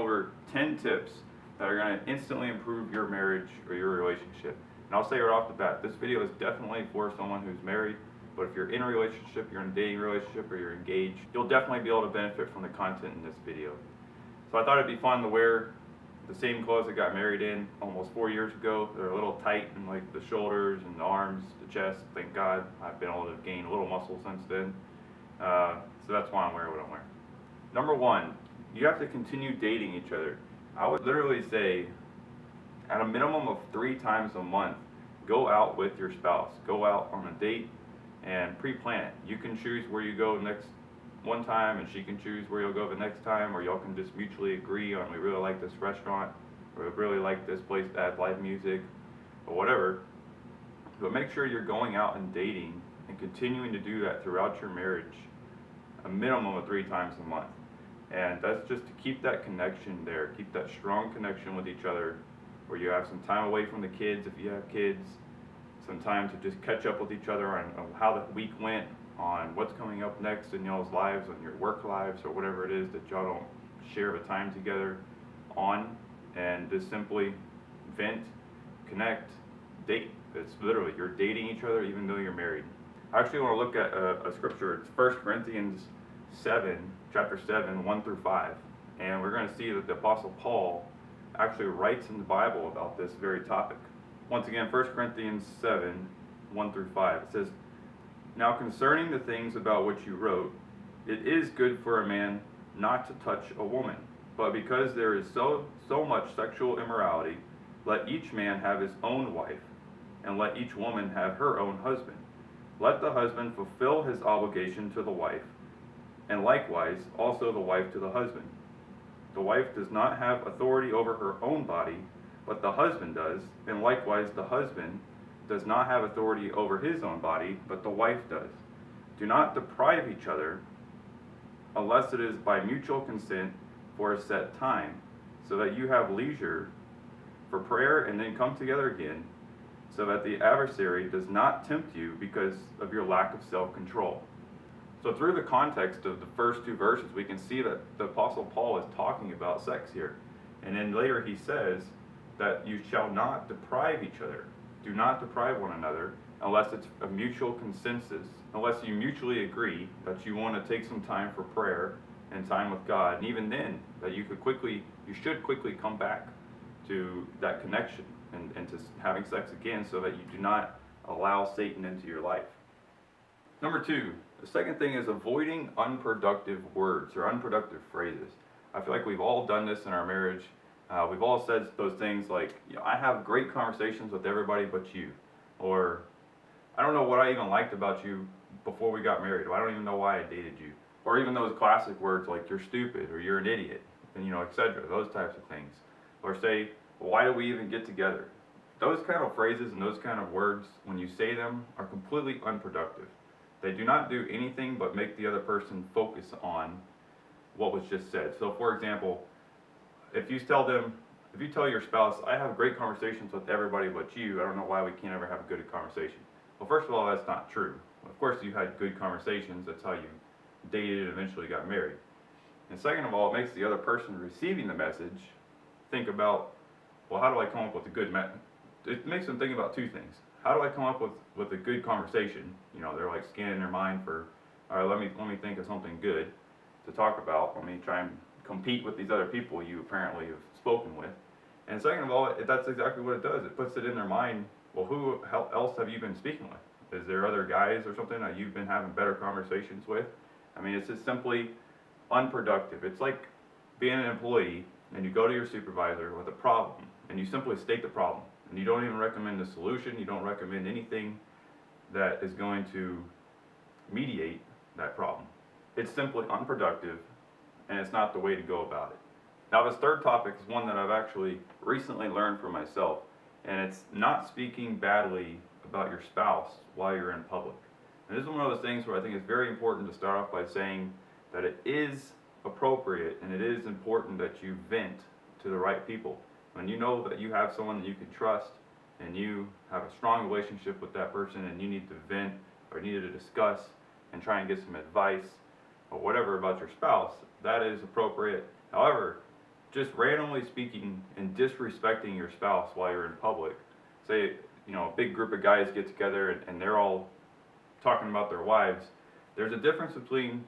over 10 tips that are going to instantly improve your marriage or your relationship. And I'll say right off the bat, this video is definitely for someone who's married, but if you're in a relationship, you're in a dating relationship, or you're engaged, you'll definitely be able to benefit from the content in this video. So I thought it'd be fun to wear the same clothes I got married in almost 4 years ago. They're a little tight in like the shoulders and the arms, the chest. Thank God I've been able to gain a little muscle since then. So that's why I'm wearing what I'm wearing. Number one, you have to continue dating each other. I would literally say at a minimum of 3 times a month, go out with your spouse. Go out on a date and pre-plan it. You can choose where you go next one time, and she can choose where you'll go the next time, or y'all can just mutually agree on, we really like this restaurant, or we really like this place that has live music, or whatever. But make sure you're going out and dating and continuing to do that throughout your marriage a minimum of 3 times a month. And that's just to keep that connection there, keep that strong connection with each other, where you have some time away from the kids if you have kids, some time to just catch up with each other on how the week went, on what's coming up next in y'all's lives, on your work lives, or whatever it is that y'all don't share the time together on, and just simply vent, connect, date. It's literally, you're dating each other even though you're married. I actually want to look at a scripture. It's 1 Corinthians 7, chapter 7, 1 through 5. And we're going to see that the Apostle Paul actually writes in the Bible about this very topic. Once again, 1 Corinthians 7, 1 through 5. It says, "Now concerning the things about which you wrote, it is good for a man not to touch a woman. But because there is so much sexual immorality, let each man have his own wife, and let each woman have her own husband. Let the husband fulfill his obligation to the wife, and likewise also the wife to the husband. The wife does not have authority over her own body, but the husband does, and likewise the husband does not have authority over his own body, but the wife does. Do not deprive each other, unless it is by mutual consent for a set time, so that you have leisure for prayer and then come together again, so that the adversary does not tempt you because of your lack of self-control." So through the context of the first 2 verses, we can see that the Apostle Paul is talking about sex here. And then later he says that you shall not deprive each other. Do not deprive one another unless it's a mutual consensus, unless you mutually agree that you want to take some time for prayer and time with God. And even then, that you should quickly come back to that connection and to having sex again, so that you do not allow Satan into your life. Number 2, the second thing is avoiding unproductive words or unproductive phrases. I feel like we've all done this in our marriage. We've all said those things like, I have great conversations with everybody but you. Or, I don't know what I even liked about you before we got married. Or I don't even know why I dated you. Or even those classic words like, you're stupid, or you're an idiot, and etc. Those types of things. Or say, why do we even get together? Those kind of phrases and those kind of words, when you say them, are completely unproductive. They do not do anything but make the other person focus on what was just said. So for example, if you tell your spouse, I have great conversations with everybody but you, I don't know why we can't ever have a good conversation. Well, first of all, that's not true. Of course you had good conversations, that's how you dated and eventually got married. And second of all, it makes the other person receiving the message think about, well, how do I come up with a good message? It makes them think about 2 things. How do I come up with a good conversation? They're like scanning their mind for, all right, let me think of something good to talk about. Let me try and compete with these other people you apparently have spoken with. And second of all, that's exactly what it does. It puts it in their mind, well, who else have you been speaking with? Is there other guys or something that you've been having better conversations with? I mean, it's just simply unproductive. It's like being an employee and you go to your supervisor with a problem and you simply state the problem. And you don't even recommend a solution, you don't recommend anything that is going to mediate that problem. It's simply unproductive, and it's not the way to go about it. Now, this third topic is one that I've actually recently learned for myself, and it's not speaking badly about your spouse while you're in public. And this is one of those things where I think it's very important to start off by saying that it is appropriate and it is important that you vent to the right people. When you know that you have someone that you can trust and you have a strong relationship with that person and you need to vent or need to discuss and try and get some advice or whatever about your spouse, that is appropriate. However, just randomly speaking and disrespecting your spouse while you're in public. Say, a big group of guys get together and they're all talking about their wives. There's a difference between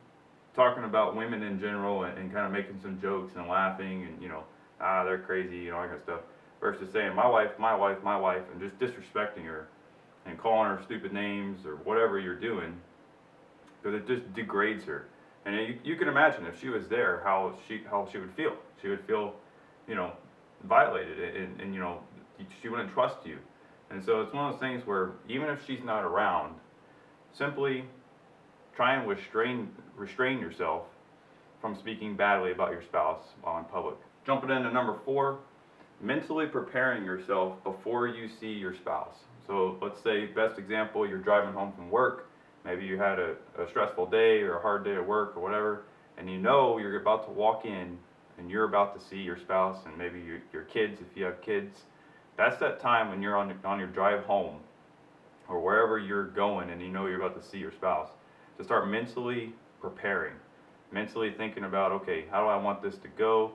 talking about women in general and kind of making some jokes and laughing and, they're crazy, all that kind of stuff, versus saying, my wife, my wife, my wife, and just disrespecting her and calling her stupid names or whatever you're doing, because it just degrades her. And you can imagine if she was there, how she would feel. She would feel, violated, and she wouldn't trust you. And so it's one of those things where even if she's not around, simply try and restrain yourself from speaking badly about your spouse while in public. Jumping into number 4, mentally preparing yourself before you see your spouse. So let's say, best example, you're driving home from work. Maybe you had a stressful day or a hard day at work or whatever, and you're about to walk in and you're about to see your spouse and maybe your kids if you have kids. That's that time when you're on your drive home or wherever you're going and you're about to see your spouse, to start mentally preparing, mentally thinking about, okay, how do I want this to go?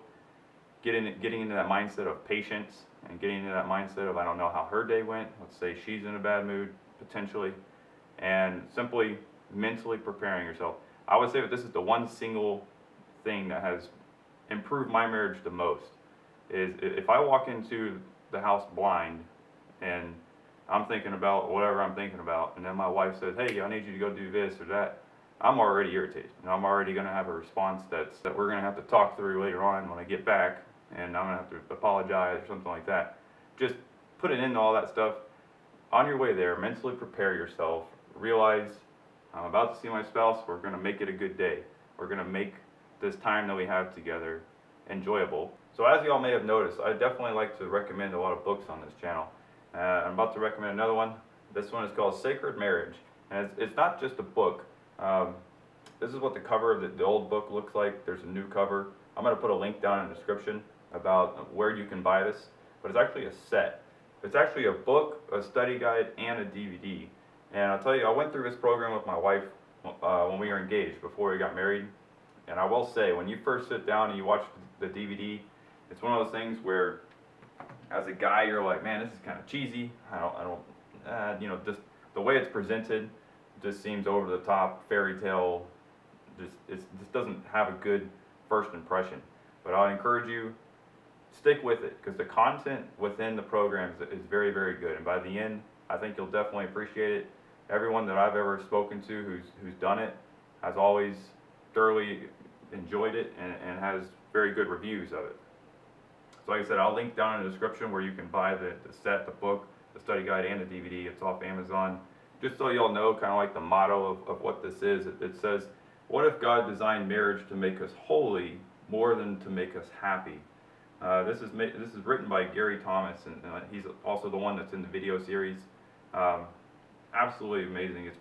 Getting into that mindset of patience and getting into that mindset of, I don't know how her day went. Let's say she's in a bad mood, potentially, and simply mentally preparing yourself. I would say that this is the one single thing that has improved my marriage the most, is if I walk into the house blind and I'm thinking about whatever I'm thinking about, and then my wife says, hey, I need you to go do this or that, I'm already irritated. And I'm already going to have a response that we're going to have to talk through later on when I get back, and I'm going to have to apologize or something like that. Just put it into all that stuff. On your way there, mentally prepare yourself. Realize, I'm about to see my spouse. We're going to make it a good day. We're going to make this time that we have together enjoyable. So as you all may have noticed, I definitely like to recommend a lot of books on this channel. I'm about to recommend another one. This one is called Sacred Marriage. And it's not just a book. This is what the cover of the old book looks like. There's a new cover. I'm going to put a link down in the description about where you can buy this. But it's actually a set. It's actually a book, a study guide, and a DVD. And I'll tell you, I went through this program with my wife when we were engaged, before we got married. And I will say, when you first sit down and you watch the DVD, it's one of those things where, as a guy, you're like, man, this is kind of cheesy. Just the way it's presented just seems over the top, fairy tale. It just doesn't have a good first impression. But I encourage you, stick with it, because the content within the programs is very, very good. And by the end, I think you'll definitely appreciate it. Everyone that I've ever spoken to who's done it has always thoroughly enjoyed it and has very good reviews of it. So like I said, I'll link down in the description where you can buy the set, the book, the study guide, and the DVD. It's off Amazon. Just so y'all know, kind of like the motto of what this is, it says, what if God designed marriage to make us holy more than to make us happy? This is written by Gary Thomas, and he's also the one that's in the video series. Absolutely amazing. It's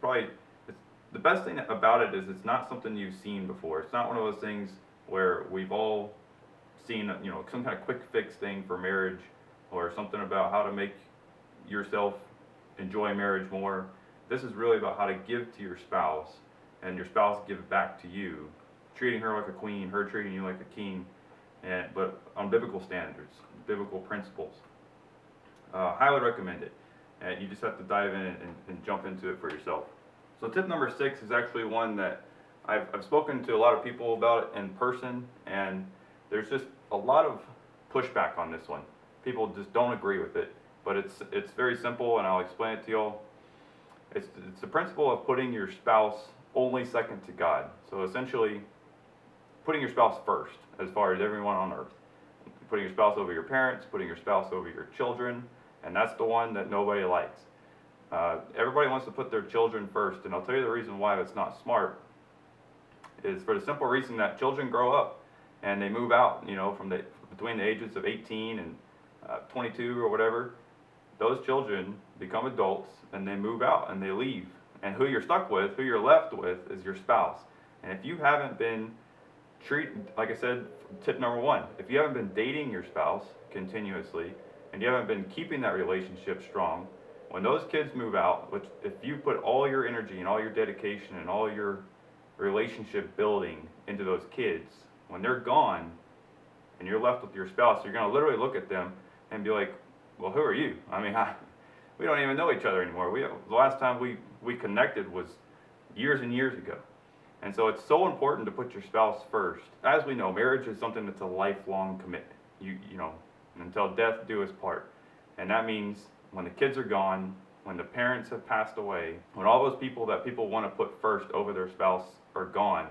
the best thing about it is it's not something you've seen before. It's not one of those things where we've all seen, some kind of quick fix thing for marriage, or something about how to make yourself enjoy marriage more. This is really about how to give to your spouse, and your spouse give back to you, treating her like a queen, her treating you like a king, but on biblical standards, biblical principles. Highly recommend it. And you just have to dive in and jump into it for yourself. So tip number 6 is actually one that I've spoken to a lot of people about it in person, and there's just a lot of pushback on this one. People just don't agree with it, but it's very simple, and I'll explain it to y'all. It's the principle of putting your spouse only second to God. So essentially, putting your spouse first as far as everyone on earth. Putting your spouse over your parents, putting your spouse over your children, and that's the one that nobody likes. Everybody wants to put their children first, and I'll tell you the reason why that's not smart is for the simple reason that children grow up and they move out, between the ages of 18 and 22 or whatever. Those children become adults and they move out and they leave. And who you're stuck with, who you're left with, is your spouse. And if you haven't been like I said, tip number 1, if you haven't been dating your spouse continuously and you haven't been keeping that relationship strong, when those kids move out, which if you put all your energy and all your dedication and all your relationship building into those kids, when they're gone and you're left with your spouse, you're going to literally look at them and be like, well, who are you? I mean, we don't even know each other anymore. The last time we connected was years and years ago. And so it's so important to put your spouse first. As we know, marriage is something that's a lifelong commitment. You know, until death do us part. And that means when the kids are gone, when the parents have passed away, when all those people that people want to put first over their spouse are gone,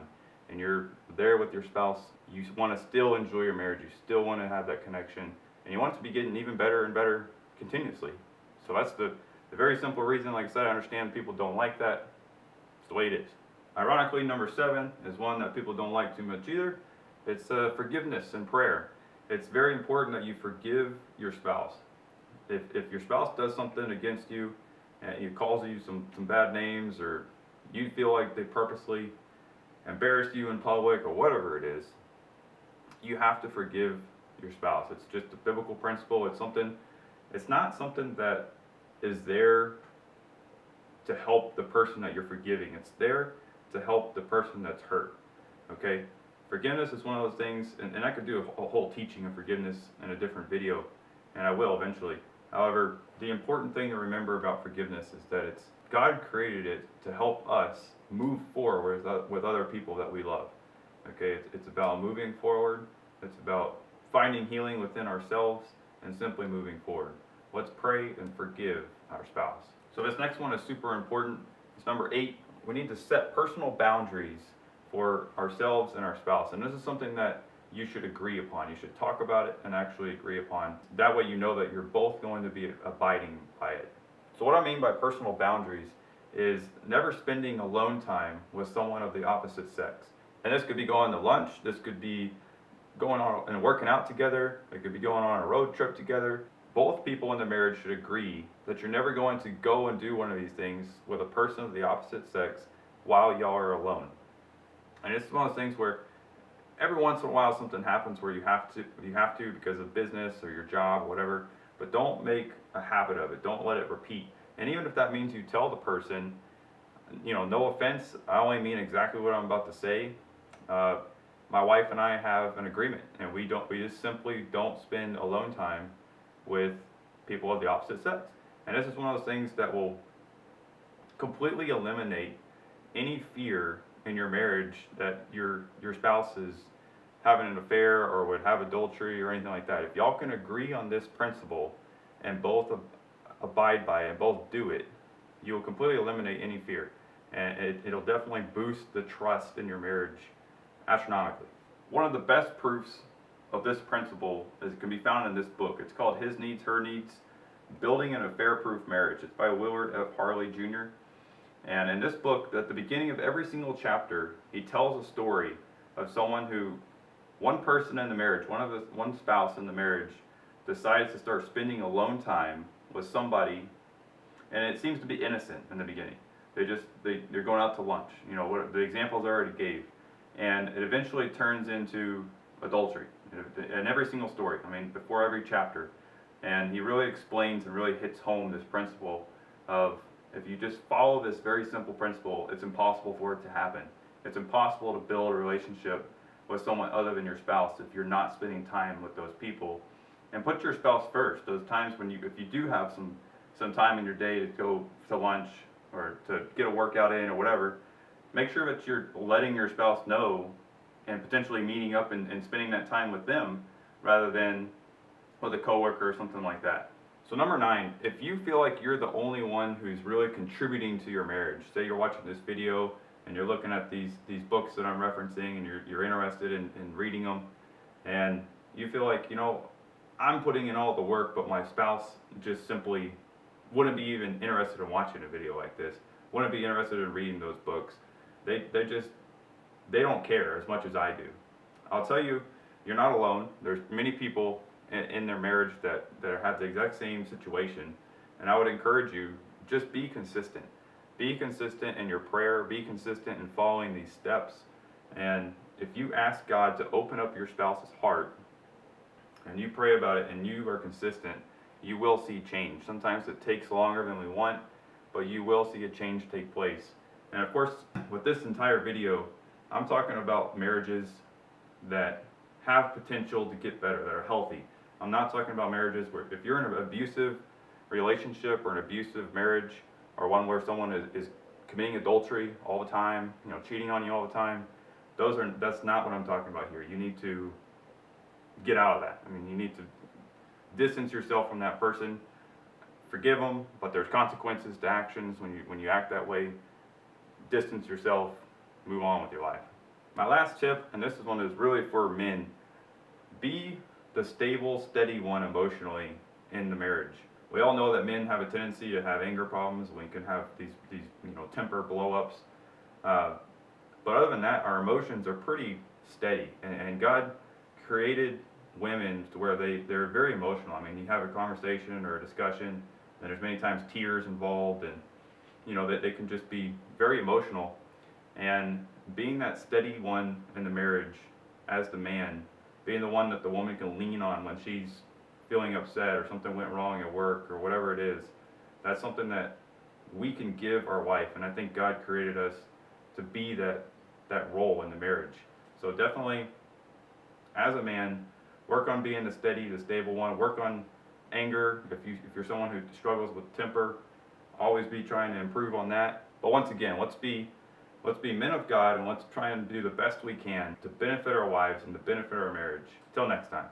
and you're there with your spouse, you want to still enjoy your marriage. You still want to have that connection, and you want it to be getting even better and better continuously. So that's the very simple reason. Like I said, I understand people don't like that. It's the way it is. Ironically, number 7 is one that people don't like too much either. It's forgiveness and prayer. It's very important that you forgive your spouse. If your spouse does something against you, and he calls you some bad names, or you feel like they purposely embarrassed you in public, or whatever it is, you have to forgive your spouse. It's just a biblical principle. It's not something that is there to help the person that you're forgiving. It's there to help the person that's hurt. Okay? Forgiveness is one of those things, and I could do a whole teaching of forgiveness in a different video, and I will eventually. However, the important thing to remember about forgiveness is that God created it to help us move forward with other people that we love. Okay, it's about moving forward. It's about finding healing within ourselves and simply moving forward. Let's pray and forgive our spouse. So this next one is super important. It's number 8. We need to set personal boundaries for ourselves and our spouse. And this is something that you should agree upon. You should talk about it and actually agree upon. That way you know that you're both going to be abiding by it. So what I mean by personal boundaries is never spending alone time with someone of the opposite sex. And this could be going to lunch, this could be going on and working out together, it could be going on a road trip together. Both people in the marriage should agree that you're never going to go and do one of these things with a person of the opposite sex while y'all are alone. And it's one of those things where every once in a while something happens where you have to because of business or your job or whatever, but don't make a habit of it. Don't let it repeat. And even if that means you tell the person, you know, no offense, I only mean exactly what I'm about to say. My wife and I have an agreement, and we just simply don't spend alone time with people of the opposite sex. And this is one of those things that will completely eliminate any fear in your marriage that your spouse is having an affair or would have adultery or anything like that. If y'all can agree on this principle and both abide by it and both do it, you will completely eliminate any fear. And it'll definitely boost the trust in your marriage astronomically. One of the best proofs of this principle can be found in this book. It's called His Needs, Her Needs, Building an Affair-Proof Marriage. It's by Willard F. Harley Jr. And in this book, at the beginning of every single chapter, he tells a story of someone who, one person in the marriage, one spouse in the marriage, decides to start spending alone time with somebody, and it seems to be innocent in the beginning. They're going out to lunch, you know, what the examples I already gave, and it eventually turns into adultery in every single story. I mean, before every chapter, and he really explains and really hits home this principle of, if you just follow this very simple principle, it's impossible for it to happen. It's impossible to build a relationship with someone other than your spouse if you're not spending time with those people. And put your spouse first. Those times when if you do have some time in your day to go to lunch or to get a workout in or whatever, make sure that you're letting your spouse know and potentially meeting up and spending that time with them rather than with a coworker or something like that. So number 9, if you feel like you're the only one who's really contributing to your marriage, say you're watching this video and you're looking at these books that I'm referencing and you're interested in reading them, and you feel like, you know, I'm putting in all the work, but my spouse just simply wouldn't be even interested in watching a video like this, wouldn't be interested in reading those books. They don't care as much as I do. I'll tell you, you're not alone. There's many people in their marriage that have the exact same situation, and I would encourage you, just be consistent. Be consistent in your prayer, be consistent in following these steps, and if you ask God to open up your spouse's heart, and you pray about it and you are consistent, you will see change. Sometimes it takes longer than we want, but you will see a change take place. And of course, with this entire video, I'm talking about marriages that have potential to get better, that are healthy. I'm not talking about marriages where if you're in an abusive relationship or an abusive marriage, or one where someone is committing adultery all the time, cheating on you all the time, that's not what I'm talking about here. You need to get out of that. I mean, you need to distance yourself from that person, forgive them, but there's consequences to actions when you act that way. Distance yourself, move on with your life. My last tip, and this is one that's really for men, be the stable, steady one emotionally in the marriage. We all know that men have a tendency to have anger problems. We can have these temper blow-ups. But other than that, our emotions are pretty steady. And God created women to where they're very emotional. I mean, you have a conversation or a discussion, and there's many times tears involved, and that they can just be very emotional. And being that steady one in the marriage as the man, being the one that the woman can lean on when she's feeling upset or something went wrong at work or whatever it is, that's something that we can give our wife. And I think God created us to be that role in the marriage. So definitely, as a man, work on being the steady, the stable one. Work on anger. If you're someone who struggles with temper, always be trying to improve on that. But once again, let's be men of God, and let's try and do the best we can to benefit our wives and to benefit our marriage. Till next time.